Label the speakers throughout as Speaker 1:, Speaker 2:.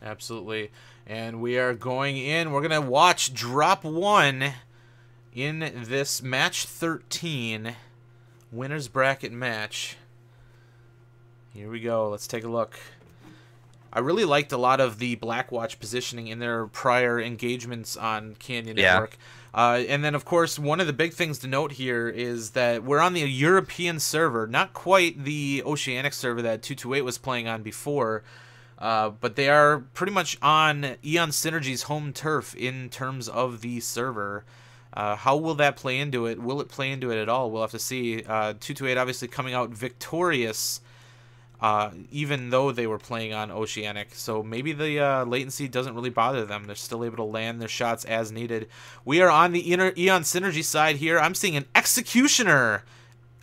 Speaker 1: Absolutely. And we are going in. We're going to watch drop 1 in this match 13 winners bracket match. Here we go. Let's take a look. I really liked a lot of the Blackwatch positioning in their prior engagements on Canyon Network. And then, of course, one of the big things to note here is that we're on the European server, not quite the Oceanic server that 228 was playing on before, but they are pretty much on EON Synergy's home turf in terms of the server. How will that play into it? Will it play into it at all? We'll have to see. 228 obviously coming out victorious, even though they were playing on Oceanic. So maybe the latency doesn't really bother them. They're still able to land their shots as needed. We are on the EON Synergy side here. I'm seeing an Executioner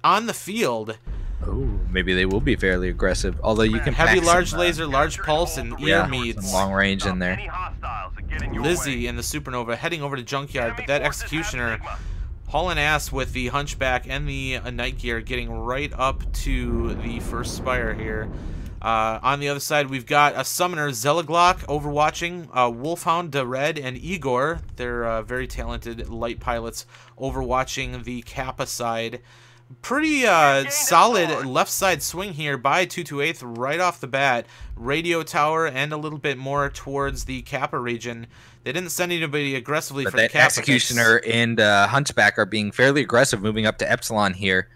Speaker 1: on the field.
Speaker 2: Oh, maybe they will be fairly aggressive. Although you can
Speaker 1: heavy,
Speaker 2: pack
Speaker 1: large
Speaker 2: some,
Speaker 1: laser, large pulse, and ear meets.
Speaker 2: Long range in there.
Speaker 1: Lizzie in the Supernova heading over to Junkyard, but that Executioner hauling ass with the Hunchback and the Night Gear, getting right up to the first spire here. On the other side, we've got a Summoner, Zelaglock, overwatching, Wolfhound, Red, and Igor. They're very talented light pilots overwatching the Kappa side. Pretty solid left side swing here by 228 right off the bat. Radio tower and a little bit more towards the Kappa region. They didn't send anybody aggressively for the Kappa.
Speaker 2: Executioner and Hunchback are being fairly aggressive, moving up to Epsilon here.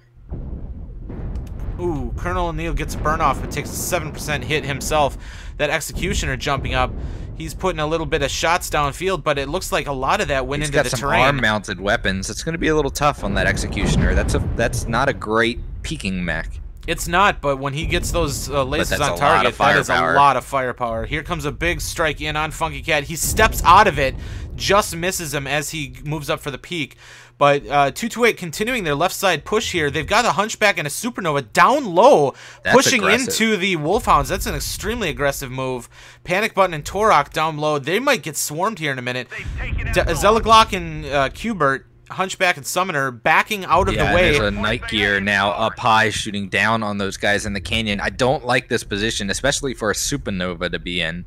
Speaker 1: Ooh, Colonel O'Neill gets a burn off, but takes a 7% hit himself. That Executioner jumping up. He's putting a little bit of shots downfield, but it looks like a lot of that went into the terrain. He's got some
Speaker 2: arm-mounted weapons. It's going to be a little tough on that Executioner. That's not a great peeking mech.
Speaker 1: It's not, but when he gets those lasers on target, that is a lot of firepower. Here comes a big strike in on Funky Cat. He steps out of it, just misses him as he moves up for the peak. But 228 continuing their left side push here. They've got a Hunchback and a Supernova down low, pushing into the Wolfhounds. That's an extremely aggressive move. Panic Button and Torok down low. They might get swarmed here in a minute. Zelaglock and Qbert, Hunchback and Summoner backing out of the way.
Speaker 2: There's a Night Gear now up high shooting down on those guys in the canyon. I don't like this position, especially for a Supernova to be in.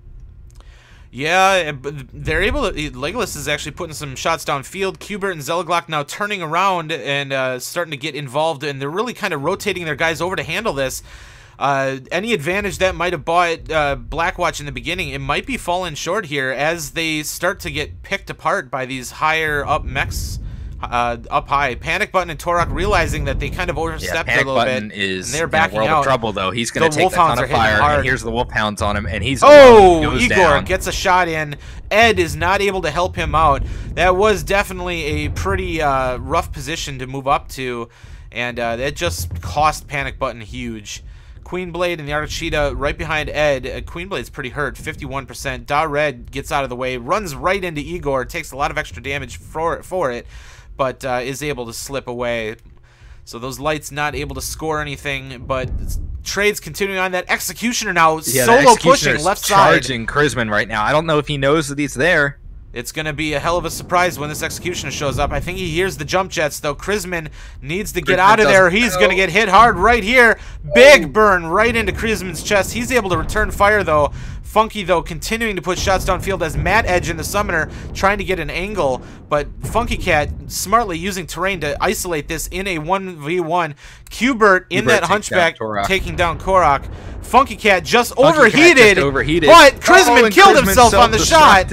Speaker 1: Yeah, but they're able to. Legolas is actually putting some shots downfield. Qbert and Zelaglock now turning around and starting to get involved, and they're really kind of rotating their guys over to handle this. Any advantage that might have bought Blackwatch in the beginning, it might be falling short here as they start to get picked apart by these higher up mechs up high. Panic Button and Torok realizing that they kind of overstepped a little bit.
Speaker 2: Is
Speaker 1: and they're backing
Speaker 2: in a world
Speaker 1: out.
Speaker 2: of trouble though. He's going to take a ton of fire, and here's the Wolfhounds on him, and he's
Speaker 1: Igor down. Gets a shot in. Ed is not able to help him out. That was definitely a pretty rough position to move up to, and that just cost Panic Button huge. Queenblade and the Arctic Cheetah right behind Ed. Queenblade's pretty hurt, 51%. Red gets out of the way, runs right into Igor, takes a lot of extra damage for it, but is able to slip away. So those lights not able to score anything, but trades continuing on. That Executioner now solo pushing left side.
Speaker 2: Charging Chrisman right now. I don't know if he knows that he's there.
Speaker 1: It's going to be a hell of a surprise when this Executioner shows up. I think he hears the jump jets, though. Chrisman needs to get out of there. He's going to get hit hard right here. Big burn right into Chrisman's chest. He's able to return fire, though. Funky, though, continuing to put shots downfield as Mad Edge and the Summoner trying to get an angle. But Funky Cat smartly using terrain to isolate this in a 1v1. Qbert in that Hunchback taking down Korok. Funky Cat just overheated, but Chrisman killed himself on the shot.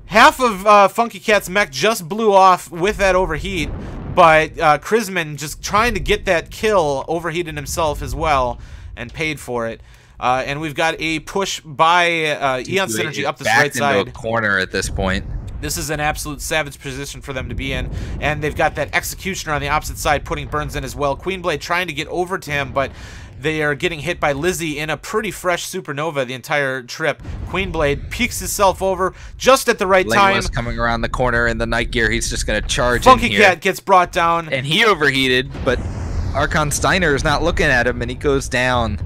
Speaker 1: Half of Funky Cat's mech just blew off with that overheat, but Chrisman just trying to get that kill overheated himself as well and paid for it. And we've got a push by EON Synergy up this right side.
Speaker 2: Into a corner at this point.
Speaker 1: This is an absolute savage position for them to be in, and they've got that Executioner on the opposite side putting burns in as well. Queenblade trying to get over to him, but they are getting hit by Lizzie in a pretty fresh Supernova the entire trip. Queenblade peeks himself over just at the right time.
Speaker 2: Coming around the corner in the Night Gear, he's just going to charge
Speaker 1: Funky
Speaker 2: in here.
Speaker 1: Cat gets brought down.
Speaker 2: And he overheated, but Archon Steiner is not looking at him, and he goes down.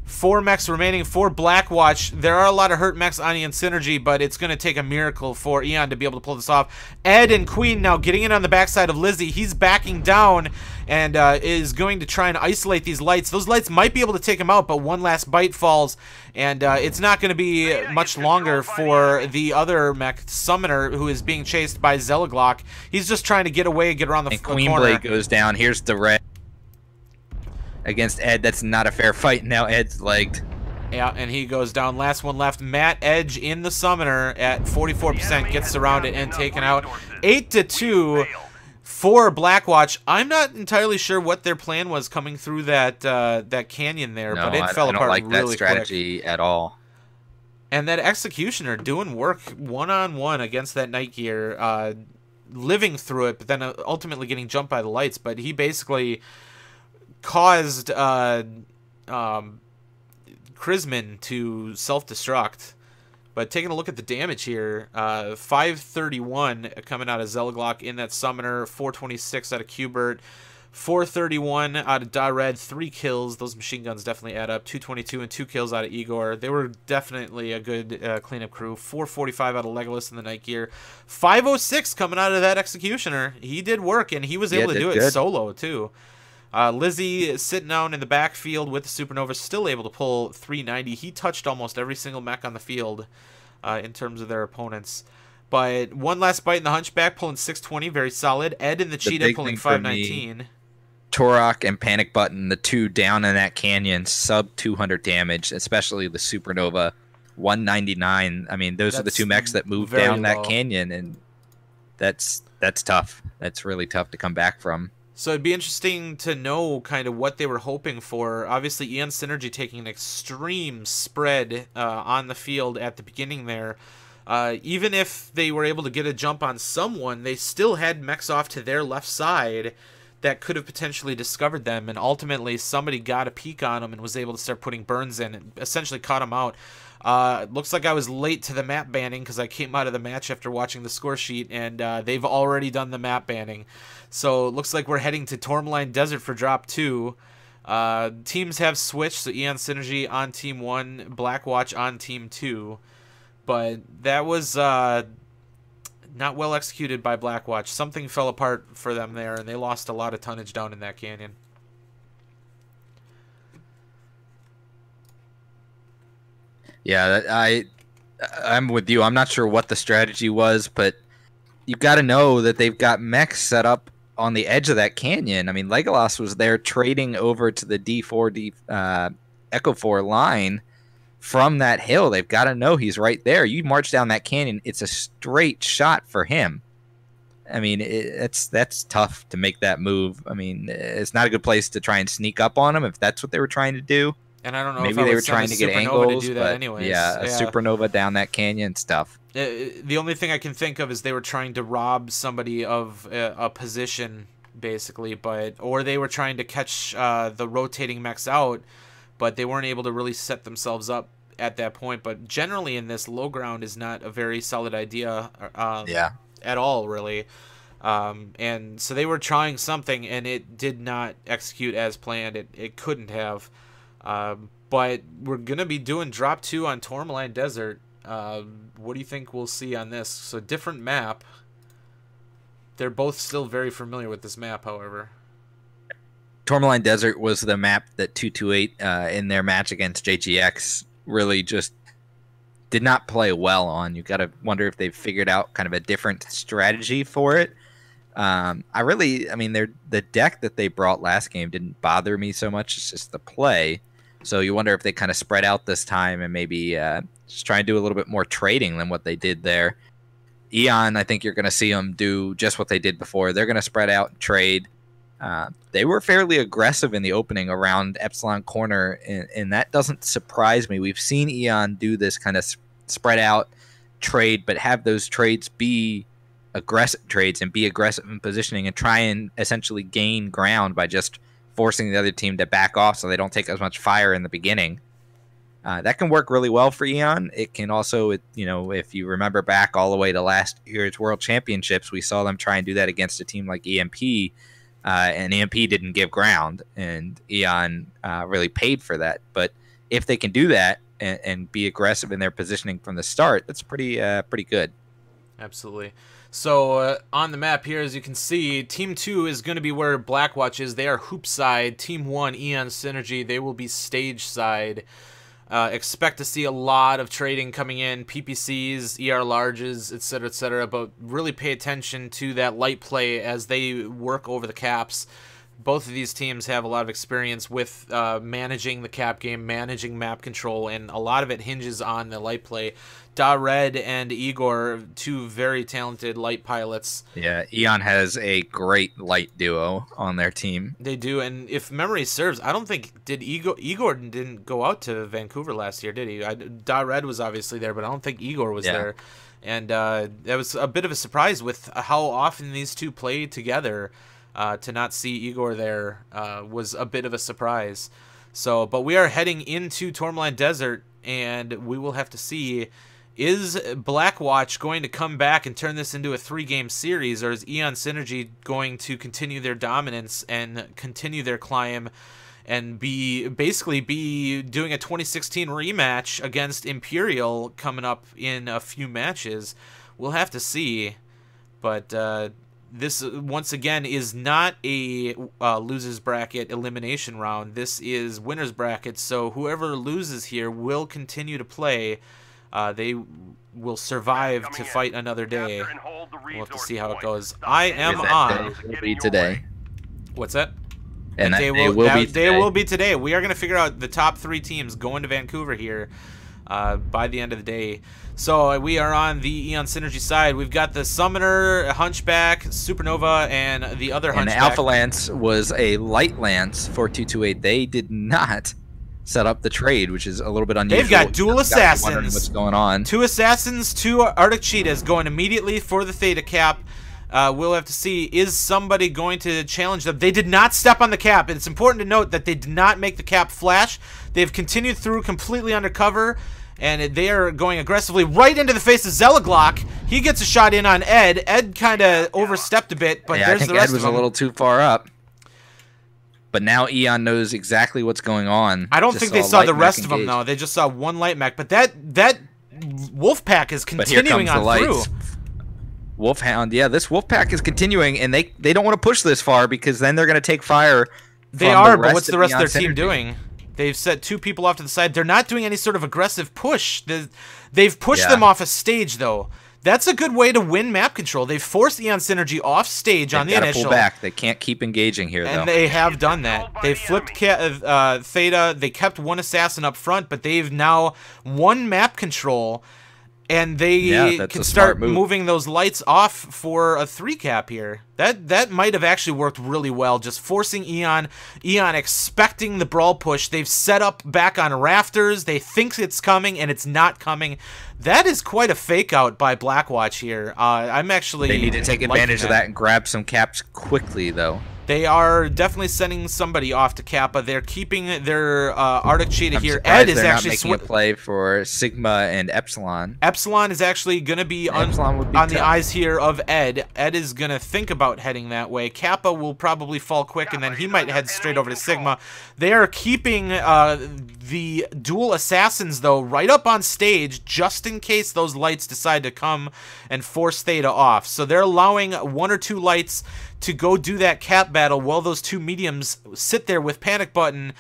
Speaker 1: 4 mechs remaining for Blackwatch. There are a lot of hurt mechs on Eon Synergy, but it's going to take a miracle for Eon to be able to pull this off. Ed and Queen now getting in on the backside of Lizzie. He's backing down and is going to try and isolate these lights. Those lights might be able to take him out, but one last bite falls, and it's not going to be much longer for the other mech, Summoner, who is being chased by Zelaglock. He's just trying to get away and get around the corner.
Speaker 2: Queenblade goes down. Here's the red against Ed. That's not a fair fight. Now Ed's legged.
Speaker 1: Yeah, and he goes down. Last one left. Matt Edge in the Summoner at 44%, gets surrounded and taken out. 8-2 for Blackwatch. I'm not entirely sure what their plan was coming through that that canyon there, but it fell apart really quick.
Speaker 2: I don't like that strategy at all.
Speaker 1: And that Executioner doing work one-on-one against that Night Gear, living through it, but then ultimately getting jumped by the lights. But he basically caused Chrisman to self-destruct. But taking a look at the damage here, 531 coming out of Zelaglock in that Summoner, 426 out of Qbert, 431 out of Dared, 3 kills. Those machine guns definitely add up. 222 and 2 kills out of Igor. They were definitely a good cleanup crew. 445 out of Legolas in the Night Gear. 506 coming out of that Executioner. He did work, and he was able to do it solo, too. Lizzie sitting down in the backfield with the Supernova, still able to pull 390. He touched almost every single mech on the field in terms of their opponents. But one last bite in the Hunchback, pulling 620, very solid. Ed and the Cheetah pulling 519.
Speaker 2: Torok and Panic Button, the two down in that canyon, sub 200 damage, especially the Supernova, 199. I mean, those are the two mechs that moved down that canyon, and that's tough. That's really tough to come back from.
Speaker 1: So it'd be interesting to know kind of what they were hoping for. Obviously, Eon Synergy taking an extreme spread on the field at the beginning there. Even if they were able to get a jump on someone, they still had mechs off to their left side that could have potentially discovered them, and ultimately somebody got a peek on them and was able to start putting burns in and essentially caught them out. Looks like I was late to the map banning because I came out of the match after watching the score sheet, and they've already done the map banning. So it looks like we're heading to Tourmaline Desert for drop 2. Teams have switched, so Eon Synergy on Team 1, Blackwatch on Team 2. But that was not well executed by Blackwatch. Something fell apart for them there, and they lost a lot of tonnage down in that canyon.
Speaker 2: Yeah, I'm with you. I'm not sure what the strategy was, but you got to know that they've got mechs set up on the edge of that canyon. I mean, Legolas was there trading over to the D4 Echo 4 line from that hill. They've got to know he's right there. You march down that canyon, it's a straight shot for him. I mean, that's tough to make that move. I mean, it's not a good place to try and sneak up on him if that's what they were trying to do.
Speaker 1: And I don't know
Speaker 2: maybe
Speaker 1: if
Speaker 2: they were trying to get angles,
Speaker 1: to do that anyways.
Speaker 2: Yeah, a Supernova down that canyon stuff.
Speaker 1: The only thing I can think of is they were trying to rob somebody of a position, basically, or they were trying to catch the rotating mechs out, but they weren't able to really set themselves up at that point. But generally in this, low ground is not a very solid idea at all, really. And so they were trying something, and it did not execute as planned. It couldn't have. But we're going to be doing drop 2 on Tourmaline Desert. What do you think we'll see on this? So different map. They're both still very familiar with this map, however.
Speaker 2: Tourmaline Desert was the map that 228 in their match against JGX really just did not play well on. You got to wonder if they've figured out kind of a different strategy for it. I mean, the deck that they brought last game didn't bother me so much. It's just the play. So you wonder if they kind of spread out this time and maybe just try and do a little bit more trading than what they did there. Eon, I think you're going to see them do just what they did before. They're going to spread out and trade. They were fairly aggressive in the opening around Epsilon Corner, and that doesn't surprise me. We've seen Eon do this kind of spread out trade, but have those trades be aggressive trades and be aggressive in positioning and try and essentially gain ground by just forcing the other team to back off so they don't take as much fire in the beginning. That can work really well for Eon. It can also, if you remember back all the way to last year's World Championships, we saw them try and do that against a team like EMP, and EMP didn't give ground, and Eon really paid for that. But if they can do that and be aggressive in their positioning from the start, that's pretty good.
Speaker 1: Absolutely. So on the map here, as you can see, Team 2 is going to be where Blackwatch is. They are hoop side. Team 1, EON Synergy, they will be stage side. Expect to see a lot of trading coming in, PPCs, ER larges, etc., but really pay attention to that light play as they work over the caps. Both of these teams have a lot of experience with managing the cap game, managing map control, and a lot of it hinges on the light play. Red and Igor, two very talented light pilots.
Speaker 2: Yeah, EON has a great light duo on their team.
Speaker 1: They do, and if memory serves, I don't think Igor didn't go out to Vancouver last year, did he? Red was obviously there, but I don't think Igor was there. And that was a bit of a surprise with how often these two play together. To not see Igor there was a bit of a surprise. So, but we are heading into Tourmaline Desert, and we will have to see, is Blackwatch going to come back and turn this into a 3-game series, or is EON Synergy going to continue their dominance and continue their climb and basically be doing a 2016 rematch against Imperial coming up in a few matches? We'll have to see, but this, once again, is not a losers bracket elimination round. This is winners bracket, so whoever loses here will continue to play. They will survive to fight another day. We'll have to see how it goes. I am on.
Speaker 2: Will be today.
Speaker 1: What's that?
Speaker 2: And
Speaker 1: that day will be today. We are going to figure out the top 3 teams going to Vancouver here by the end of the day. So we are on the EON Synergy side. We've got the Summoner, Hunchback, Supernova, and the other Hunchback.
Speaker 2: And the Alpha Lance was a Light Lance for 228. They did not set up the trade, which is a little bit unusual.
Speaker 1: They've got dual assassins.
Speaker 2: What's going on?
Speaker 1: 2 assassins, 2 Arctic Cheetahs going immediately for the Theta cap. We'll have to see, is somebody going to challenge them? They did not step on the cap. It's important to note that they did not make the cap flash. They've continued through completely undercover, and they are going aggressively right into the face of Zelaglock. He gets a shot in on Ed. Ed kind of overstepped a bit, but there's the rest of them.
Speaker 2: I think Ed was a little too far up. But now EON knows exactly what's going on.
Speaker 1: I don't think they saw the rest of them, though. They just saw one light mech. But that Wolfpack is continuing on through.
Speaker 2: Wolfhound, yeah, this Wolfpack is continuing, and they don't want to push this far because then they're going to take fire.
Speaker 1: They are, but what's the rest of their team doing? They've set 2 people off to the side. They're not doing any sort of aggressive push. They've pushed them off a stage, though. That's a good way to win map control. They've forced EON Synergy off stage on the initial.
Speaker 2: Pull back. They can't keep engaging here, though.
Speaker 1: And they have done that. They've flipped Theta. They kept 1 assassin up front, but they've now won map control. And they can start moving those lights off for a 3 cap here. That might have actually worked really well, just forcing EON expecting the brawl push. They've set up back on rafters. They think it's coming, and it's not coming. That is quite a fake out by Blackwatch here. I'm actually
Speaker 2: They need to take advantage of that and grab some caps quickly, though.
Speaker 1: They are definitely sending somebody off to Kappa. They're keeping their Arctic Cheetah here. Ed is actually
Speaker 2: making a play for Sigma and Epsilon.
Speaker 1: Epsilon is actually going to be on the eyes here of Ed. Ed is going to think about heading that way. Kappa will probably fall quick, and then he might head straight over to Sigma. They are keeping the dual assassins, though, right up on stage, just in case those lights decide to come and force Theta off. So they're allowing 1 or 2 lights to go do that cap battle while those 2 mediums sit there with panic button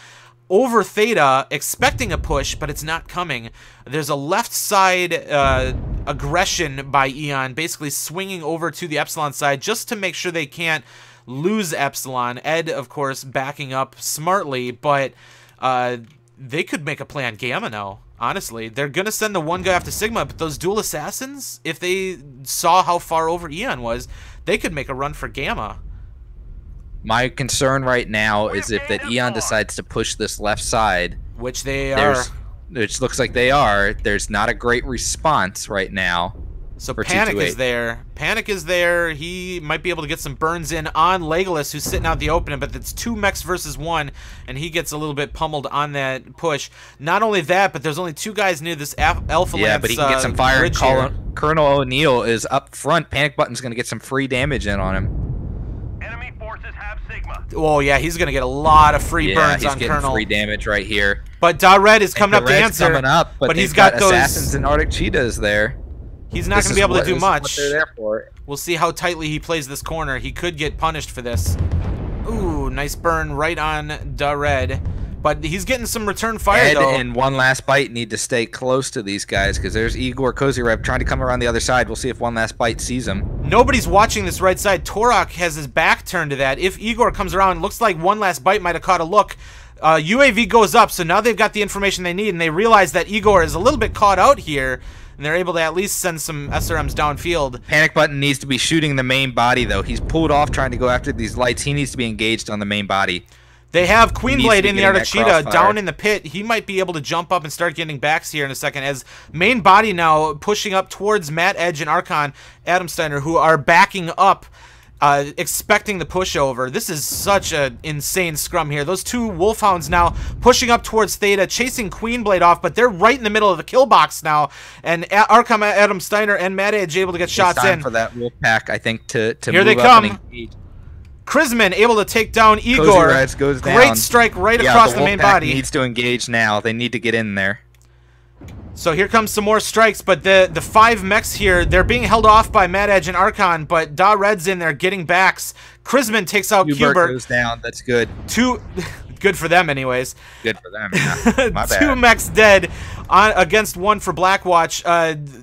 Speaker 1: over Theta, expecting a push, but it's not coming. There's a left side aggression by EON, basically swinging over to the Epsilon side just to make sure they can't lose Epsilon. Ed, of course, backing up smartly, but they could make a play on Gamma now. Honestly, they're going to send the 1 guy off to Sigma, but those dual assassins, if they saw how far over EON was, they could make a run for Gamma.
Speaker 2: My concern right now is if that EON decides to push this left side,
Speaker 1: which they are,
Speaker 2: which looks like they are, there's not a great response right now.
Speaker 1: So Panic is there. Panic is there. He might be able to get some burns in on Legolas, who's sitting out the opening, but it's 2 mechs versus 1, and he gets a little bit pummeled on that push. Not only that, but there's only 2 guys near this Alpha Lance.
Speaker 2: Yeah, but he can get some fire. Colonel O'Neill is up front. Panic Button's going to get some free damage in on him.
Speaker 3: Enemy forces have Sigma.
Speaker 1: Oh, yeah, he's going to get a lot of free burns on Colonel.
Speaker 2: Free damage right here.
Speaker 1: But Red is coming up to answer.
Speaker 2: Coming up, but
Speaker 1: he's got those
Speaker 2: assassins and Arctic cheetahs there.
Speaker 1: He's not going to be able to do much.
Speaker 2: What they're there for.
Speaker 1: We'll see how tightly he plays this corner. He could get punished for this. Ooh, nice burn right on Red. But he's getting some return fire, though.
Speaker 2: And One Last Bite need to stay close to these guys because there's Igor Kozyrev trying to come around the other side. We'll see if One Last Bite sees him.
Speaker 1: Nobody's watching this right side. Torok has his back turned to that. If Igor comes around, looks like One Last Bite might have caught a look. UAV goes up, so now they've got the information they need, and they realize that Igor is a little bit caught out here, and they're able to at least send some SRMs downfield.
Speaker 2: Panic Button needs to be shooting the main body, though. He's pulled off trying to go after these lights. He needs to be engaged on the main body.
Speaker 1: They have Queenblade in the Arctic Cheetah down in the pit. He might be able to jump up and start getting backs here in a second as main body now pushing up towards Matt Edge and Archon Adamsteiner, who are backing up, expecting the pushover. This is such an insane scrum here. Those two Wolfhounds now pushing up towards Theta, chasing Queenblade off, but they're right in the middle of the kill box now, and Archon Adamsteiner and Matt Edge able to get shots in.
Speaker 2: It's time for that Wolfpack, I think, to
Speaker 1: here
Speaker 2: move
Speaker 1: they
Speaker 2: up
Speaker 1: come.
Speaker 2: and engage.
Speaker 1: Krisman able to take down Igor.
Speaker 2: Goes
Speaker 1: Great
Speaker 2: down.
Speaker 1: strike right across the main body.
Speaker 2: Needs to engage now. They need to get in there.
Speaker 1: So here comes some more strikes, but the 5 mechs here, they're being held off by Mad Edge and Archon, but Red's in there getting backs. Krisman takes out Qbert.
Speaker 2: Goes down. That's good.
Speaker 1: Good for them, anyways.
Speaker 2: Good for them, yeah. My bad.
Speaker 1: 2 mechs dead against 1 for Blackwatch.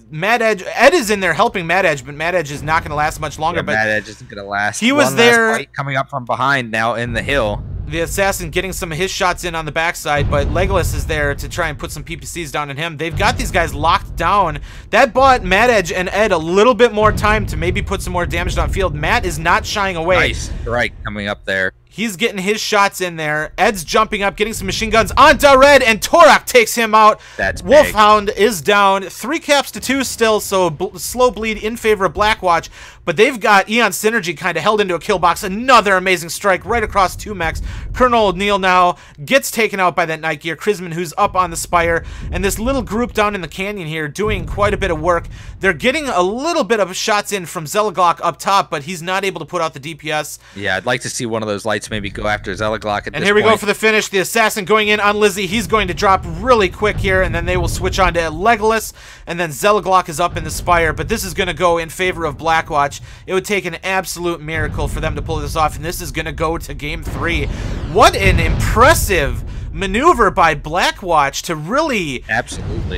Speaker 1: Mad Edge, Ed is in there helping Mad Edge, but Mad Edge is not going to last much longer.
Speaker 2: Yeah,
Speaker 1: but
Speaker 2: Mad Edge isn't going to last.
Speaker 1: He was there.
Speaker 2: Coming up from behind now in the hill.
Speaker 1: The assassin getting some of his shots in on the backside, but Legolas is there to try and put some PPCs down on him. They've got these guys locked down. That bought Mad Edge and Ed a little bit more time to maybe put some more damage downfield. Matt is not shying away.
Speaker 2: Nice strike coming up there.
Speaker 1: He's getting his shots in there. Ed's jumping up, getting some machine guns on Red, and Torok takes him out.
Speaker 2: That's
Speaker 1: Wolfhound is down. 3 caps to 2 still, so slow bleed in favor of Blackwatch. But they've got Eon Synergy kind of held into a kill box. Another amazing strike right across 2 mechs. Colonel O'Neill now gets taken out by that Night Gear. Krisman, who's up on the spire. And this little group down in the canyon here doing quite a bit of work. They're getting a little bit of shots in from Zelaglock up top, but he's not able to put out the DPS.
Speaker 2: Yeah, I'd like to see one of those lights maybe go after Zelaglock at
Speaker 1: and here we go for the finish. The assassin going in on Lizzie. He's going to drop really quick here, and then they will switch on to Legolas, and then Zelaglock is up in the spire, but this is going to go in favor of Blackwatch. It would take an absolute miracle for them to pull this off, and this is going to go to Game 3. What an impressive maneuver by Blackwatch to really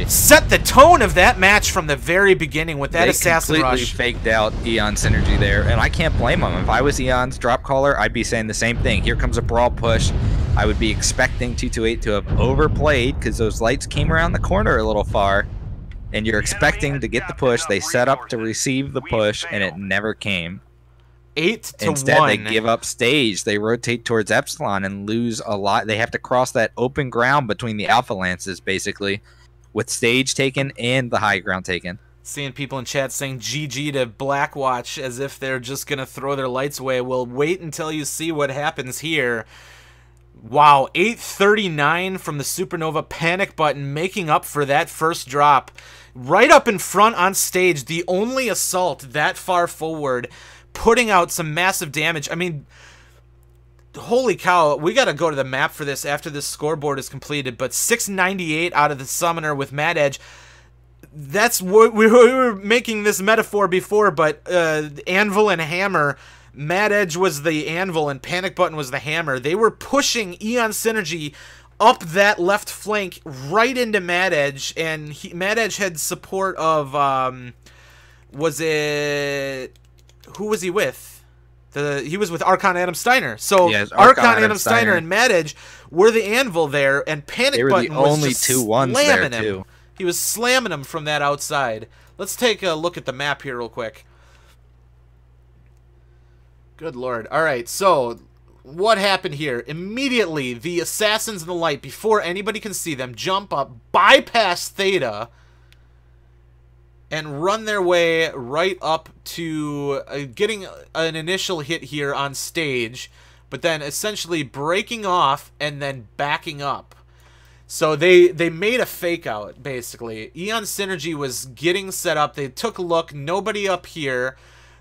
Speaker 1: set the tone of that match from the very beginning with that assassin rush.
Speaker 2: They completely faked out Eon Synergy there, and I can't blame them. If I was Eon's drop caller, I'd be saying the same thing. Here comes a brawl push. I would be expecting 228 to have overplayed because those lights came around the corner a little far, and you're expecting to get the push. They set up to receive the push, and it never came.
Speaker 1: 8-1.
Speaker 2: Instead, they give up stage. They rotate towards Epsilon and lose a lot. They have to cross that open ground between the Alpha Lances, basically, with stage taken and the high ground taken.
Speaker 1: Seeing people in chat saying GG to Blackwatch as if they're just going to throw their lights away. Well, wait until you see what happens here. Wow, 839 from the Supernova Panic Button, making up for that first drop. Right up in front on stage, the only assault that far forward, putting out some massive damage. I mean, holy cow, we got to go to the map for this after this scoreboard is completed, but 698 out of the Summoner with Mad Edge. That's what we were making this metaphor before, but Anvil and Hammer, Mad Edge was the Anvil and Panic Button was the Hammer. They were pushing Eon Synergy up that left flank right into Mad Edge, and Mad Edge had support of, was it... Who was he with? He was with Archon Adamsteiner. So
Speaker 2: yes,
Speaker 1: Archon Adamsteiner and Mad Edge were the Anvil there, and Panic Button was
Speaker 2: only
Speaker 1: just
Speaker 2: 2-1s
Speaker 1: slamming
Speaker 2: there,
Speaker 1: him.
Speaker 2: too.
Speaker 1: He was slamming him from that outside. Let's take a look at the map here real quick. Good lord. All right, so what happened here? Immediately, the assassins in the light, before anybody can see them, jump up, bypass Theta, and run their way right up to getting an initial hit here on stage, but then essentially breaking off and then backing up. So they made a fake out, basically. Eon Synergy was getting set up. They took a look. Nobody up here.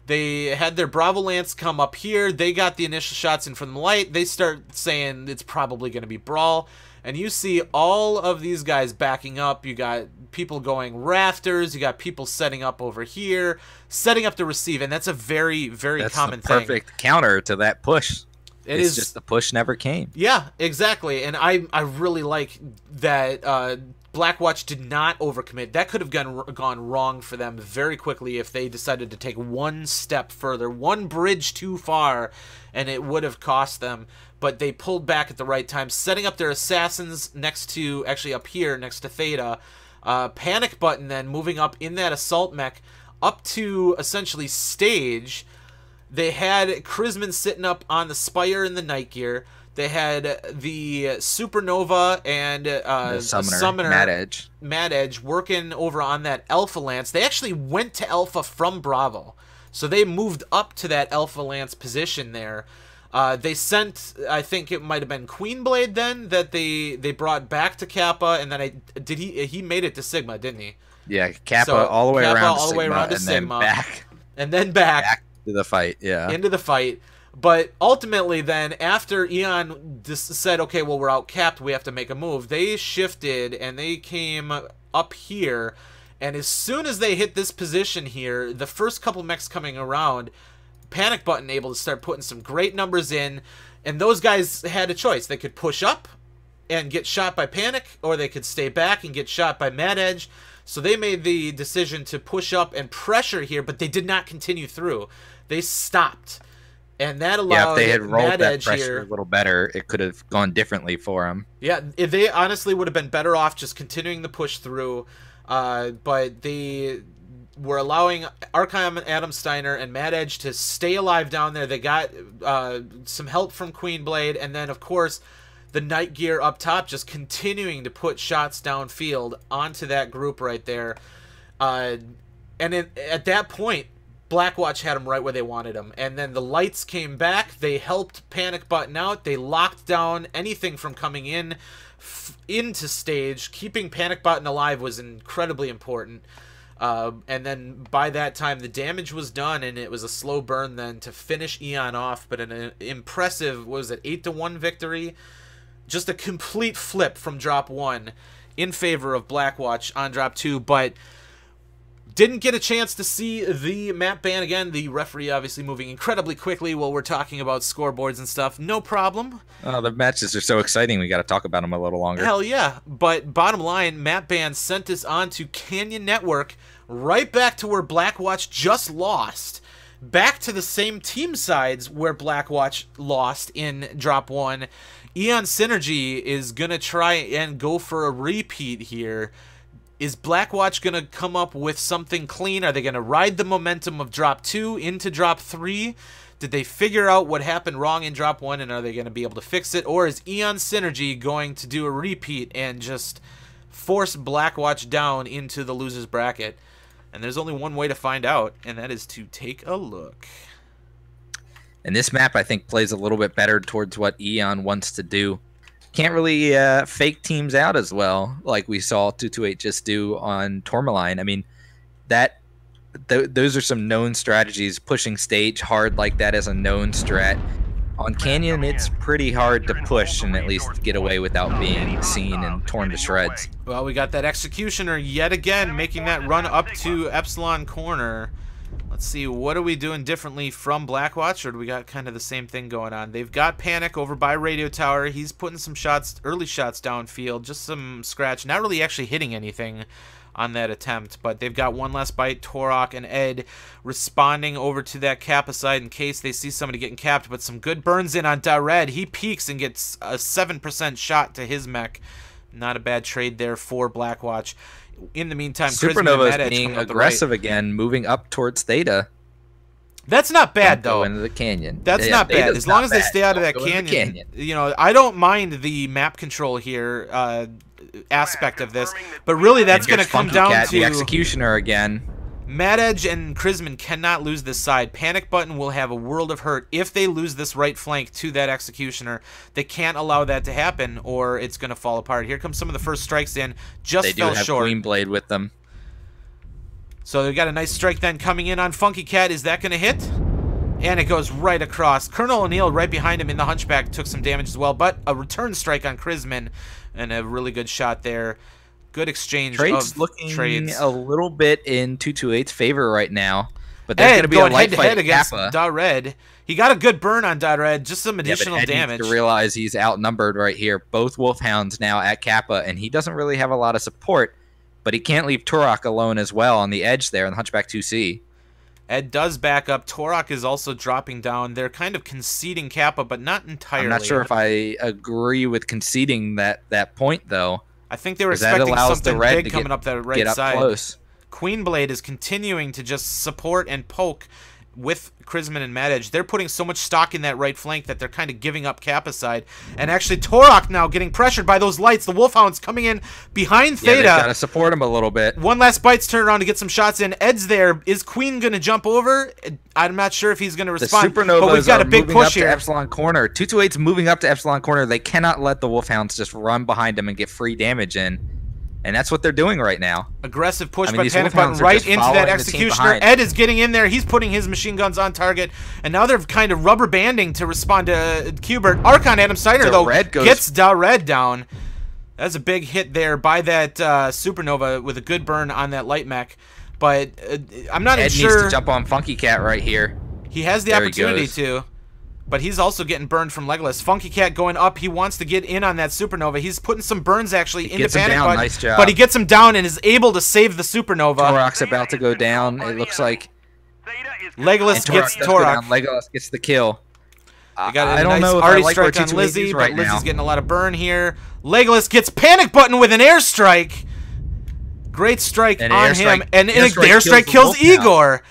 Speaker 1: They had their Bravo Lance come up here. They got the initial shots in from the light. They start saying it's probably going to be Brawl. And you see all of these guys backing up. You got people going rafters. You got people setting up over here, setting up to receive. And that's a very, very common thing.
Speaker 2: That's the perfect counter to that push. It's just the push never came.
Speaker 1: Yeah, exactly. And I really like that Blackwatch did not overcommit. That could have gone wrong for them very quickly if they decided to take one step further, one bridge too far, and it would have cost them. But they pulled back at the right time, setting up their assassins next to, actually up here, next to Theta. Panic Button then moving up in that assault mech up to essentially stage. They had Chrisman sitting up on the Spire in the Night Gear. They had the Supernova and
Speaker 2: the Summoner
Speaker 1: Mad Edge working over on that Alpha Lance. They actually went to Alpha from Bravo. So they moved up to that Alpha Lance position there. They sent, I think it might have been Queenblade then, that they brought back to Kappa, and then he made it to Sigma, didn't he?
Speaker 2: Yeah, Kappa all the way around to
Speaker 1: Sigma,
Speaker 2: then back.
Speaker 1: And then back
Speaker 2: to the fight, yeah.
Speaker 1: Into the fight. But ultimately then, after EON said, okay, well, we're outcapped, we have to make a move, they shifted and they came up here. And as soon as they hit this position here, the first couple mechs coming around, Panic Button able to start putting some great numbers in. And those guys had a choice. They could push up and get shot by Panic, or they could stay back and get shot by Mad Edge. So they made the decision to push up and pressure here, but they did not continue through. They stopped. And that allowed
Speaker 2: if they had rolled
Speaker 1: Mad
Speaker 2: that
Speaker 1: Edge
Speaker 2: pressure
Speaker 1: here
Speaker 2: a little better, it could have gone differently for them.
Speaker 1: Yeah, they honestly would have been better off just continuing the push through. But they were allowing Archon, Adam Steiner, and Mad Edge to stay alive down there. They got some help from Queenblade, and then, of course, the Night Gear up top just continuing to put shots downfield onto that group right there. And at that point, Blackwatch had them right where they wanted them. And then the lights came back. They helped Panic Button out. They locked down anything from coming into stage. Keeping Panic Button alive was incredibly important. And then by that time, the damage was done, and it was a slow burn then to finish EON off. But an impressive, what was it, 8-1 victory? Just a complete flip from drop 1 in favor of Blackwatch on drop 2, but didn't get a chance to see the map ban again. The referee obviously moving incredibly quickly while we're talking about scoreboards and stuff. No problem.
Speaker 2: The matches are so exciting, we got to talk about them a little longer.
Speaker 1: Hell yeah. But bottom line, map ban sent us on to Canyon Network, right back to where Blackwatch just lost. Back to the same team sides where Blackwatch lost in drop 1. EON Synergy is going to try and go for a repeat here. Is Blackwatch going to come up with something clean? Are they going to ride the momentum of drop 2 into drop 3? Did they figure out what happened wrong in drop 1, and are they going to be able to fix it? Or is EON Synergy going to do a repeat and just force Blackwatch down into the loser's bracket? And there's only one way to find out, and that is to take a look.
Speaker 2: And this map, I think, plays a little bit better towards what EON wants to do. Can't really fake teams out as well, like we saw 228 just do on Tourmaline. I mean, those are some known strategies. Pushing stage hard like that is a known strat. On Canyon, it's pretty hard to push and at least get away without being seen and torn to shreds.
Speaker 1: Well, we got that Executioner yet again making that run up to Epsilon Corner. Let's see, what are we doing differently from Blackwatch, or do we got kind of the same thing going on? They've got Panic over by Radio Tower. He's putting some shots, early shots downfield, just some scratch. Not really actually hitting anything on that attempt, but they've got one last bite. Torok and Ed responding over to that Kappa side in case they see somebody getting capped, but some good burns in on Dared. He peeks and gets a 7% shot to his mech. Not a bad trade there for Blackwatch. In the meantime,
Speaker 2: Supernova is being aggressive again, moving up towards Theta.
Speaker 1: That's not bad, though.
Speaker 2: Into the canyon.
Speaker 1: That's not bad. As long as they stay out of that canyon. You know, I don't mind the map control here aspect of this, but really that's going to come down to
Speaker 2: the Executioner again.
Speaker 1: Mad Edge and Chrisman cannot lose this side. Panic Button will have a world of hurt if they lose this right flank to that Executioner. They can't allow that to happen, or it's going to fall apart. Here comes some of the first strikes in. Just fell short. They do have
Speaker 2: Queenblade with them.
Speaker 1: So they got a nice strike then coming in on Funky Cat. Is that going to hit? And it goes right across. Colonel O'Neill right behind him in the Hunchback took some damage as well, but a return strike on Chrisman and a really good shot there. Good exchange of
Speaker 2: looking
Speaker 1: trades.
Speaker 2: A little bit in 228's favor right now, but there's going to be
Speaker 1: going
Speaker 2: a light
Speaker 1: head-to-head
Speaker 2: fight
Speaker 1: against
Speaker 2: Kappa.
Speaker 1: Da-Red. He got a good burn on Da-Red, just some additional damage.
Speaker 2: Needs to realize he's outnumbered right here. Both Wolfhounds now at Kappa, and he doesn't really have a lot of support, but he can't leave Turok alone as well on the edge there in the Hunchback 2C.
Speaker 1: Ed does back up. Turok is also dropping down. They're kind of conceding Kappa, but not entirely.
Speaker 2: I'm not sure if I agree with conceding that point, though.
Speaker 1: I think they were expecting something big coming up that right side.
Speaker 2: Close.
Speaker 1: Queenblade is continuing to just support and poke with Chrisman and Mad Edge. They're putting so much stock in that right flank that they're kind of giving up Kappa side. And actually, Turok now getting pressured by those lights. The Wolfhounds coming in behind Theta.
Speaker 2: Yeah, got to support him a little bit.
Speaker 1: One last Bite's turn around to get some shots in. Ed's there. Is Queen going to jump over? I'm not sure if he's going to respond.
Speaker 2: The Supernovas
Speaker 1: but we've got a big push here.
Speaker 2: To Epsilon Corner. 228's moving up to Epsilon Corner. They cannot let the Wolfhounds just run behind them and get free damage in. And that's what they're doing right now.
Speaker 1: Aggressive push by Panic Button right into that Executioner. Ed is getting in there. He's putting his machine guns on target. And now they're kind of rubber banding to respond to Qbert. Archon Adam Steiner, though, gets Da-Red down. That's a big hit there by that Supernova with a good burn on that light mech. But I'm not even sure.
Speaker 2: Ed needs to jump on Funky Cat right here.
Speaker 1: He has the opportunity to. But he's also getting burned from Legolas. Funky Cat going up. He wants to get in on that Supernova. He's putting some burns actually into Panic Button.
Speaker 2: Nice job.
Speaker 1: But he gets him down and is able to save the Supernova.
Speaker 2: Turok's about to go down. It looks like
Speaker 1: Legolas gets Turok.
Speaker 2: Legolas gets the kill.
Speaker 1: I don't know if I like strike on Lizzie, but Lizzie's getting a lot of burn here. Legolas gets Panic Button with an airstrike. Great strike on him. And the airstrike kills Igor.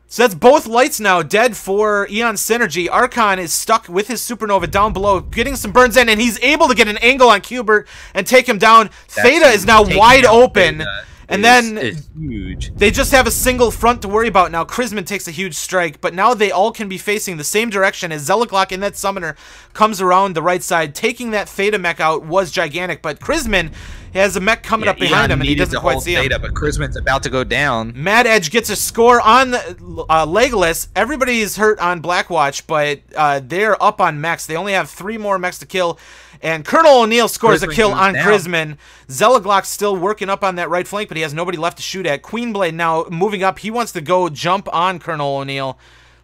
Speaker 1: So that's both lights now dead for Eon Synergy. Archon is stuck with his Supernova down below, getting some burns in, and he's able to get an angle on Qbert and take him down. Theta is now wide open. And then
Speaker 2: huge.
Speaker 1: They just have a single front to worry about now. Chrisman takes a huge strike, but now they all can be facing the same direction as Zelaglock in that Summoner comes around the right side. Taking that Theta mech out was gigantic, but Chrisman has a mech coming up behind him, and he doesn't quite see him.
Speaker 2: But Chrisman's about to go down.
Speaker 1: Mad Edge gets a score on Legolas. Everybody is hurt on Blackwatch, but they're up on mechs. They only have 3 more mechs to kill. And Colonel O'Neill scores a kill on Chrisman. Zelaglock's still working up on that right flank, but he has nobody left to shoot at. Queenblade now moving up. He wants to go jump on Colonel O'Neill.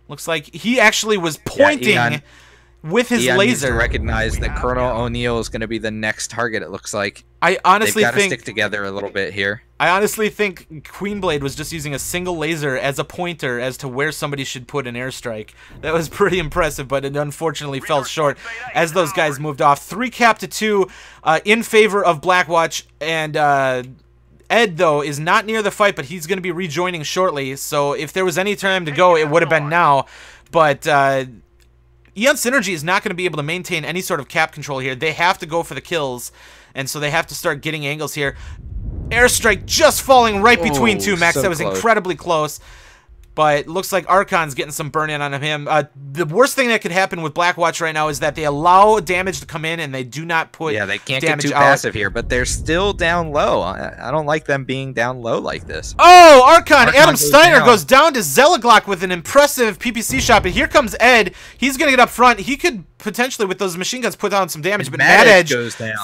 Speaker 1: Looks like he actually was pointing with his laser.
Speaker 2: Needs to recognize that Colonel O'Neill is going to be the next target, it looks like.
Speaker 1: I honestly think
Speaker 2: they've got to stick together a little bit here.
Speaker 1: I honestly think Queenblade was just using a single laser as a pointer as to where somebody should put an airstrike. That was pretty impressive, but it unfortunately fell short as those guys moved off. 3 cap to 2 in favor of Blackwatch, and Ed, though, is not near the fight, but he's going to be rejoining shortly, so if there was any time to go, it would have been now. But Eon Synergy is not going to be able to maintain any sort of cap control here. They have to go for the kills, and so they have to start getting angles here. Airstrike just falling right between 2 mechs. That was incredibly close. But looks like Archon's getting some burn in on him. The worst thing that could happen with Blackwatch right now is that they allow damage to come in and they do not put
Speaker 2: they can't
Speaker 1: damage
Speaker 2: get too passive here, but they're still down low. I don't like them being down low like this.
Speaker 1: Oh, Archon Adam Steiner goes down to Zelaglock with an impressive PPC shot, but here comes Ed. He's going to get up front. He could potentially, with those machine guns, put down some damage, but Mad Edge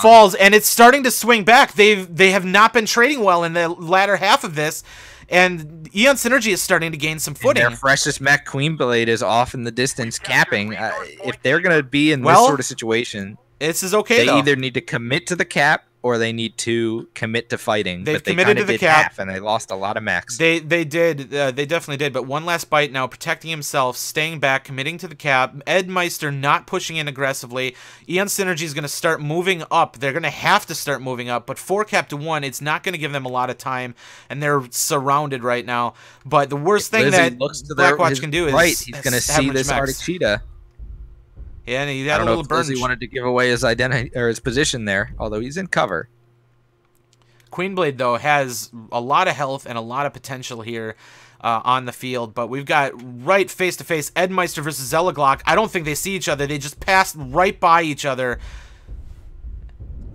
Speaker 1: falls, and it's starting to swing back. They have not been trading well in the latter half of this. And Eon Synergy is starting to gain some footing.
Speaker 2: And their freshest mech, Queenblade, is off in the distance, capping. If they're going to be in this sort of situation,
Speaker 1: this is okay.
Speaker 2: They either need to commit to the cap or they need to commit to fighting.
Speaker 1: They've committed to the cap,
Speaker 2: and they lost a lot of mechs.
Speaker 1: They did. They definitely did. But one last bite now, protecting himself, staying back, committing to the cap. Ed Meister not pushing in aggressively. Eon Synergy is going to start moving up. They're going to have to start moving up. But 4 cap to 1, it's not going to give them a lot of time, and they're surrounded right now. But the worst thing that Blackwatch can do is
Speaker 2: he's going to see this Arctic Cheetah.
Speaker 1: Yeah, and he had a little burn.
Speaker 2: He wanted to give away his identity or his position there, although he's in cover.
Speaker 1: Queenblade, though, has a lot of health and a lot of potential here on the field, but we've got right face-to-face Ed Meister versus Zelaglock. I don't think they see each other. They just passed right by each other.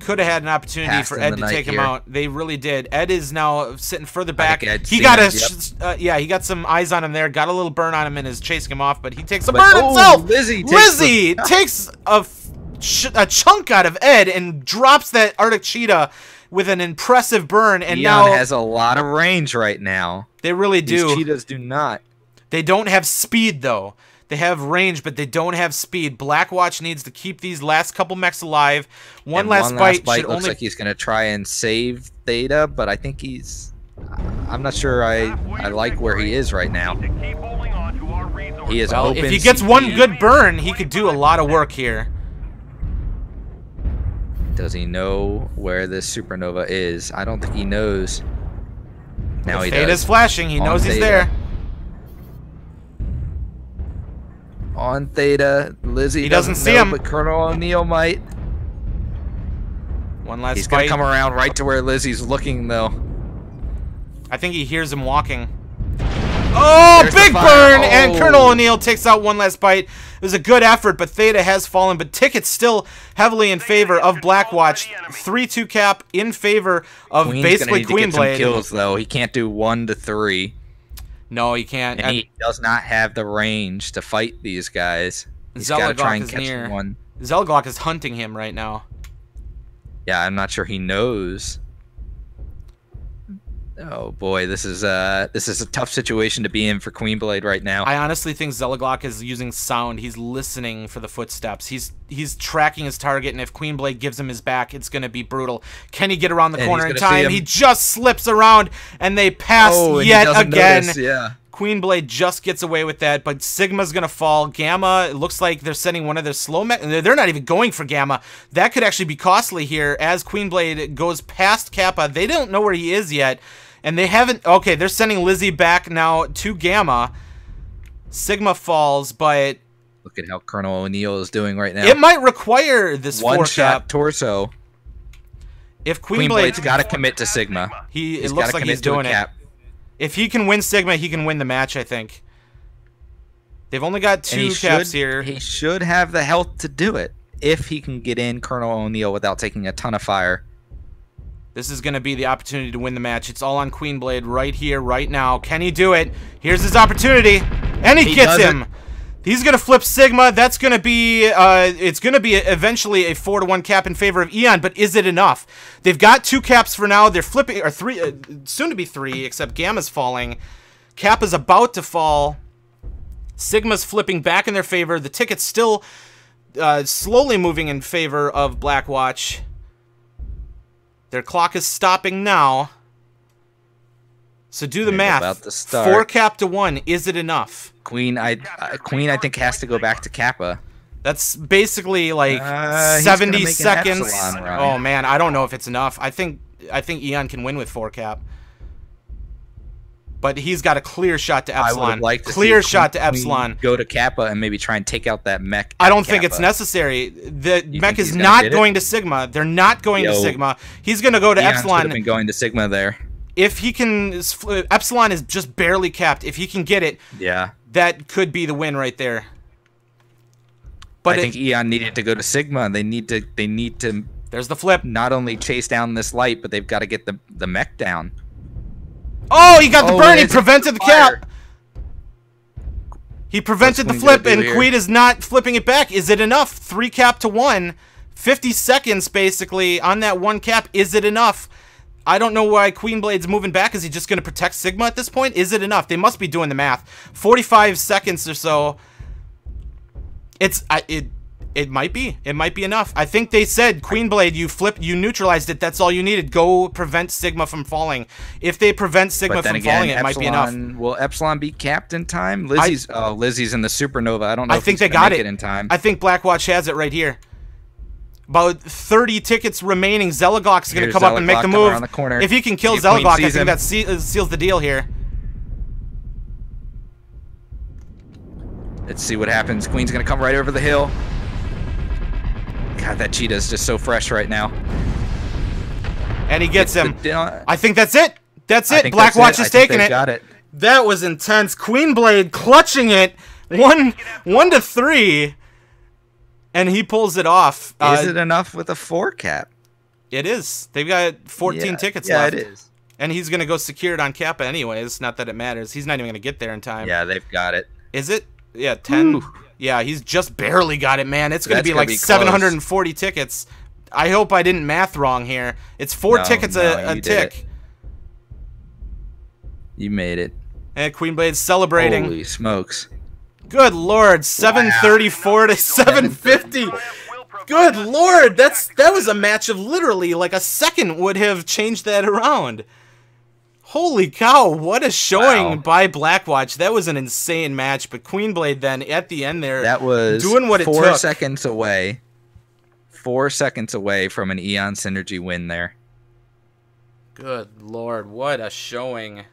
Speaker 1: could have had an opportunity
Speaker 2: Passed
Speaker 1: for
Speaker 2: in
Speaker 1: Ed
Speaker 2: the
Speaker 1: to
Speaker 2: night
Speaker 1: take him
Speaker 2: here.
Speaker 1: out. They really did. Ed is now sitting further back.
Speaker 2: Ed's
Speaker 1: He
Speaker 2: seen
Speaker 1: got
Speaker 2: him,
Speaker 1: yeah, he got some eyes on him there. Got a little burn on him and is chasing him off, but he takes a
Speaker 2: But-
Speaker 1: burn
Speaker 2: oh,
Speaker 1: himself.
Speaker 2: Lizzie
Speaker 1: takes a chunk out of Ed and drops that Arctic Cheetah with an impressive burn. And
Speaker 2: EON
Speaker 1: now
Speaker 2: has a lot of range right now.
Speaker 1: they really do.
Speaker 2: These cheetahs do not.
Speaker 1: They don't have speed, though. They have range, but they don't have speed. Blackwatch needs to keep these last couple mechs alive. One last bite should
Speaker 2: looks
Speaker 1: only...
Speaker 2: like he's going to try and save Theta, but I think he's... I'm not sure I like where he is right now. He is
Speaker 1: Well,
Speaker 2: open
Speaker 1: if he gets
Speaker 2: CP.
Speaker 1: one good burn, he could do a lot of work here.
Speaker 2: Does he know where this supernova is? I don't think he knows. Now he
Speaker 1: Theta's
Speaker 2: does.
Speaker 1: flashing. He
Speaker 2: On
Speaker 1: knows he's
Speaker 2: Theta.
Speaker 1: there.
Speaker 2: On Theta, Lizzie
Speaker 1: He doesn't see
Speaker 2: know,
Speaker 1: him.
Speaker 2: but Colonel O'Neill might.
Speaker 1: One last
Speaker 2: He's gonna
Speaker 1: fight.
Speaker 2: come around right to where Lizzie's looking, though.
Speaker 1: I think he hears him walking. Oh,
Speaker 2: There's the
Speaker 1: big
Speaker 2: fire.
Speaker 1: burn! And
Speaker 2: Oh.
Speaker 1: Colonel O'Neill takes out one last bite. It was a good effort, but Theta has fallen. But Ticket's still heavily in favor of Blackwatch. 3-2 cap in favor of
Speaker 2: Queen's
Speaker 1: basically
Speaker 2: gonna need to get some
Speaker 1: Queenblade.
Speaker 2: kills, though. He can't do 1 to 3,
Speaker 1: No, he can't.
Speaker 2: and he does not have the range to fight these guys. He's got to
Speaker 1: Zelagok
Speaker 2: try and
Speaker 1: is
Speaker 2: catch
Speaker 1: near.
Speaker 2: one.
Speaker 1: Zelagok is hunting him right now.
Speaker 2: Yeah, I'm not sure he knows. Oh boy, this is a tough situation to be in for Queenblade right now.
Speaker 1: I honestly think Zelagok is using sound. He's listening for the footsteps. He's tracking his target, and if Queenblade gives him his back, it's going to be brutal. Can he get around the
Speaker 2: And
Speaker 1: corner
Speaker 2: he's
Speaker 1: in
Speaker 2: gonna see
Speaker 1: time?
Speaker 2: him.
Speaker 1: He just slips around, and they pass
Speaker 2: Oh, and he
Speaker 1: yet
Speaker 2: doesn't
Speaker 1: again.
Speaker 2: notice, yeah.
Speaker 1: Queenblade just gets away with that, but Sigma's going to fall. Gamma, it looks like they're sending one of their slow mech. They're not even going for Gamma. That could actually be costly here as Queenblade goes past Kappa. They don't know where he is yet, and they haven't... Okay, they're sending Lizzie back now to Gamma. Sigma falls, but...
Speaker 2: Look at how Colonel O'Neill is doing right now.
Speaker 1: It might require this
Speaker 2: One
Speaker 1: 4
Speaker 2: shot
Speaker 1: cap.
Speaker 2: torso.
Speaker 1: If
Speaker 2: Queenblade's
Speaker 1: Queenblade...
Speaker 2: got to commit to Sigma.
Speaker 1: It
Speaker 2: gotta
Speaker 1: looks like
Speaker 2: commit
Speaker 1: he's
Speaker 2: to a
Speaker 1: doing it.
Speaker 2: cap.
Speaker 1: If he can win Sigma, he can win the match, I think. They've only got
Speaker 2: And
Speaker 1: 2 caps here.
Speaker 2: He should have the health to do it if he can get in Colonel O'Neill without taking a ton of fire.
Speaker 1: This is going to be the opportunity to win the match. It's all on Queenblade right here, right now. Can he do it? Here's his opportunity. And he gets
Speaker 2: does it.
Speaker 1: him. He's going to flip Sigma. That's going to be, it's going to be eventually a 4-1 cap in favor of EON, but is it enough? They've got 2 caps for now. They're flipping, or 3, soon to be 3, except Gamma's falling. Cap is about to fall. Sigma's flipping back in their favor. The ticket's still slowly moving in favor of Blackwatch. Their clock is stopping now. So do the
Speaker 2: They're
Speaker 1: math.
Speaker 2: about to start.
Speaker 1: 4 cap to 1. Is it enough?
Speaker 2: Queen, I think has to go back to Kappa.
Speaker 1: That's basically like
Speaker 2: He's
Speaker 1: 70
Speaker 2: gonna make an
Speaker 1: seconds.
Speaker 2: Epsilon run.
Speaker 1: Oh man, I don't know if it's enough. I think EON can win with 4 cap. But he's got a clear shot to
Speaker 2: I
Speaker 1: Epsilon.
Speaker 2: would like to
Speaker 1: Clear
Speaker 2: see
Speaker 1: shot to
Speaker 2: Queen
Speaker 1: Epsilon.
Speaker 2: go to Kappa and maybe try and take out that mech.
Speaker 1: I
Speaker 2: at
Speaker 1: don't think it's
Speaker 2: Kappa.
Speaker 1: necessary. The
Speaker 2: You
Speaker 1: mech
Speaker 2: think
Speaker 1: is
Speaker 2: he's gonna
Speaker 1: not
Speaker 2: get it?
Speaker 1: going to Sigma. They're not going to
Speaker 2: Yo.
Speaker 1: Sigma. He's going to go to
Speaker 2: Eon should
Speaker 1: Epsilon.
Speaker 2: have been going to Sigma there.
Speaker 1: If he can, Epsilon is just barely capped. If he can get it,
Speaker 2: Yeah.
Speaker 1: that could be the win right there. But
Speaker 2: I think Eon needed to go to Sigma. They need to
Speaker 1: there's the flip.
Speaker 2: not only chase down this light, but they've got to get the mech down.
Speaker 1: Oh, he got the
Speaker 2: Oh,
Speaker 1: burn. He
Speaker 2: it's
Speaker 1: prevented the
Speaker 2: fire.
Speaker 1: cap. He prevented the
Speaker 2: What's Queen
Speaker 1: flip,
Speaker 2: gonna
Speaker 1: and
Speaker 2: do here?
Speaker 1: Queen is not flipping it back. Is it enough? 3 cap to 1. 50 seconds, basically, on that 1 cap. Is it enough? I don't know why Queenblade's moving back. Is he just going to protect Sigma at this point? Is it enough? They must be doing the math. 45 seconds or so. It might be. It might be enough. I think they said, Queenblade, you neutralized it. That's all you needed. Go prevent Sigma from falling. If they prevent Sigma
Speaker 2: But then
Speaker 1: from
Speaker 2: again,
Speaker 1: falling, it might be enough.
Speaker 2: Will Epsilon be capped in time? Lizzie's in the supernova. I don't know.
Speaker 1: I
Speaker 2: if
Speaker 1: think
Speaker 2: he's
Speaker 1: they
Speaker 2: gonna
Speaker 1: got
Speaker 2: make
Speaker 1: it.
Speaker 2: in time.
Speaker 1: I think Blackwatch has it right here. About 30 tickets remaining. Zelagok's going to
Speaker 2: Here's
Speaker 1: come up and make
Speaker 2: Zelagok
Speaker 1: the
Speaker 2: coming
Speaker 1: move.
Speaker 2: around the corner.
Speaker 1: If he can kill
Speaker 2: See if Queen
Speaker 1: Zelagok, I
Speaker 2: sees
Speaker 1: think
Speaker 2: him.
Speaker 1: that seals the deal here.
Speaker 2: Let's see what happens. Queen's gonna come right over the hill. God, that cheetah's just so fresh right now.
Speaker 1: And he gets him.
Speaker 2: I
Speaker 1: I think that's it. That's it.
Speaker 2: think that's
Speaker 1: Blackwatch
Speaker 2: it.
Speaker 1: is
Speaker 2: I think
Speaker 1: taking
Speaker 2: they've
Speaker 1: it.
Speaker 2: got it.
Speaker 1: That was intense. Queenblade clutching it. 1 to 3. And he pulls it off.
Speaker 2: Is it enough with a 4 cap?
Speaker 1: It is. They've got 14 tickets left.
Speaker 2: Yeah, it is.
Speaker 1: And he's going to go secure it on Kappa anyways. Not that it matters. He's not even going to get there in time.
Speaker 2: Yeah, they've got it.
Speaker 1: Is it? Yeah, 10.
Speaker 2: Ooh.
Speaker 1: Yeah, he's just barely got it, man. It's going to be like
Speaker 2: be
Speaker 1: 740 tickets. I hope I didn't math wrong here. It's 4 tickets a tick.
Speaker 2: You made it.
Speaker 1: And Queenblade's celebrating.
Speaker 2: Holy smokes.
Speaker 1: Good Lord, 734 to 750. Good Lord, that was a match of literally like a second would have changed that around. Holy cow, what a showing by Blackwatch. That was an insane match, but Queenblade then at the end there
Speaker 2: that was
Speaker 1: doing what it took.
Speaker 2: 4 seconds away. 4 seconds away from an Eon Synergy win there.
Speaker 1: Good Lord, what a showing.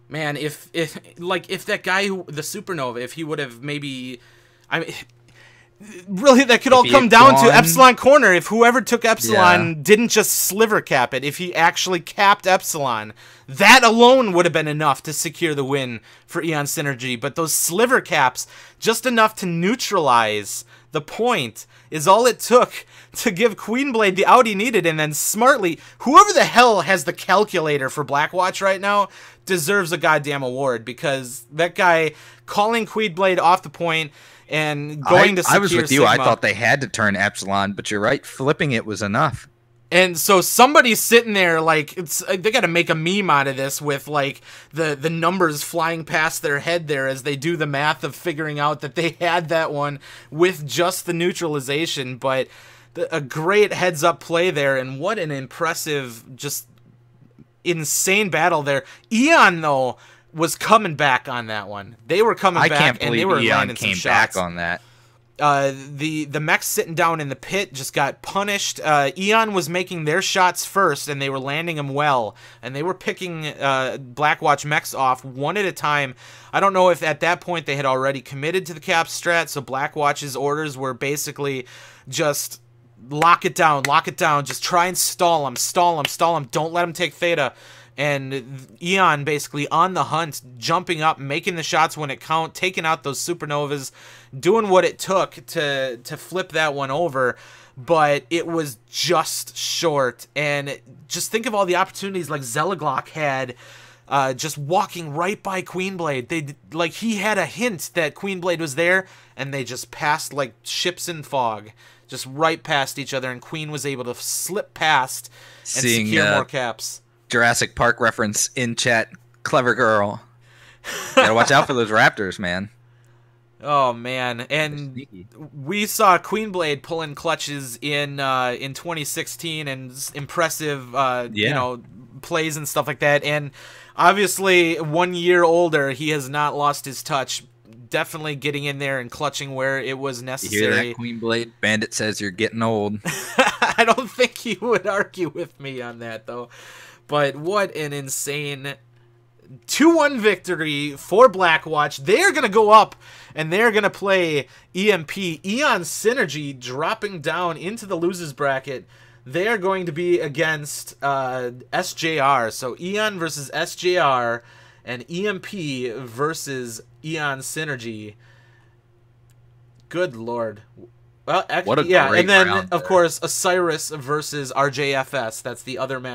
Speaker 1: Man, if that guy the Supernova, if he would have maybe, I mean, really that could all come down to Epsilon Corner. If whoever took Epsilon didn't just sliver cap it, if he actually capped Epsilon, that alone would have been enough to secure the win for Eon Synergy. But those sliver caps, just enough to neutralize the point, is all it took to give Queenblade the out he needed. And then smartly, whoever the hell has the calculator for Blackwatch right now deserves a goddamn award, because that guy calling Queenblade off the point and going to secure
Speaker 2: I was with you.
Speaker 1: Sigma.
Speaker 2: I thought they had to turn Epsilon, but you're right. Flipping it was enough.
Speaker 1: And so somebody's sitting there like they got to make a meme out of this with like the numbers flying past their head there as they do the math of figuring out that they had that one with just the neutralization. But a great heads up play there, and what an impressive, just insane battle there. Eon though was coming back on that one. They were coming back, and they were landing some shots
Speaker 2: back on that.
Speaker 1: The mechs sitting down in the pit just got punished. Eon was making their shots first, and they were landing them well. And they were picking Blackwatch mechs off one at a time. I don't know if at that point they had already committed to the cap strat, so Blackwatch's orders were basically just lock it down, just try and stall them, don't let them take Theta. And Eon basically on the hunt, jumping up, making the shots when it count, taking out those supernovas, doing what it took to flip that one over. But it was just short. And just think of all the opportunities like Zelaglock had, just walking right by Queenblade. He had a hint that Queenblade was there, and they just passed like ships in fog, just right past each other, and Queen was able to slip past and secure more caps.
Speaker 2: Jurassic Park reference in chat. Clever girl. Gotta watch out for those raptors, man.
Speaker 1: Oh man, and we saw Queenblade pulling clutches in 2016 and impressive you know, plays and stuff like that. And obviously 1 year older, he has not lost his touch. Definitely getting in there and clutching where it was necessary.
Speaker 2: You hear that, Queenblade? Bandit says you're getting old.
Speaker 1: I don't think he would argue with me on that though. But what an insane 2-1 victory for Blackwatch. They're going to go up and they're going to play EMP. Eon Synergy dropping down into the losers bracket. They're going to be against SJR. So Eon versus SJR and EMP versus Eon Synergy. Good Lord. Well, actually,
Speaker 2: what a great
Speaker 1: and then,
Speaker 2: round
Speaker 1: of course, Osiris versus RJFS. That's the other match.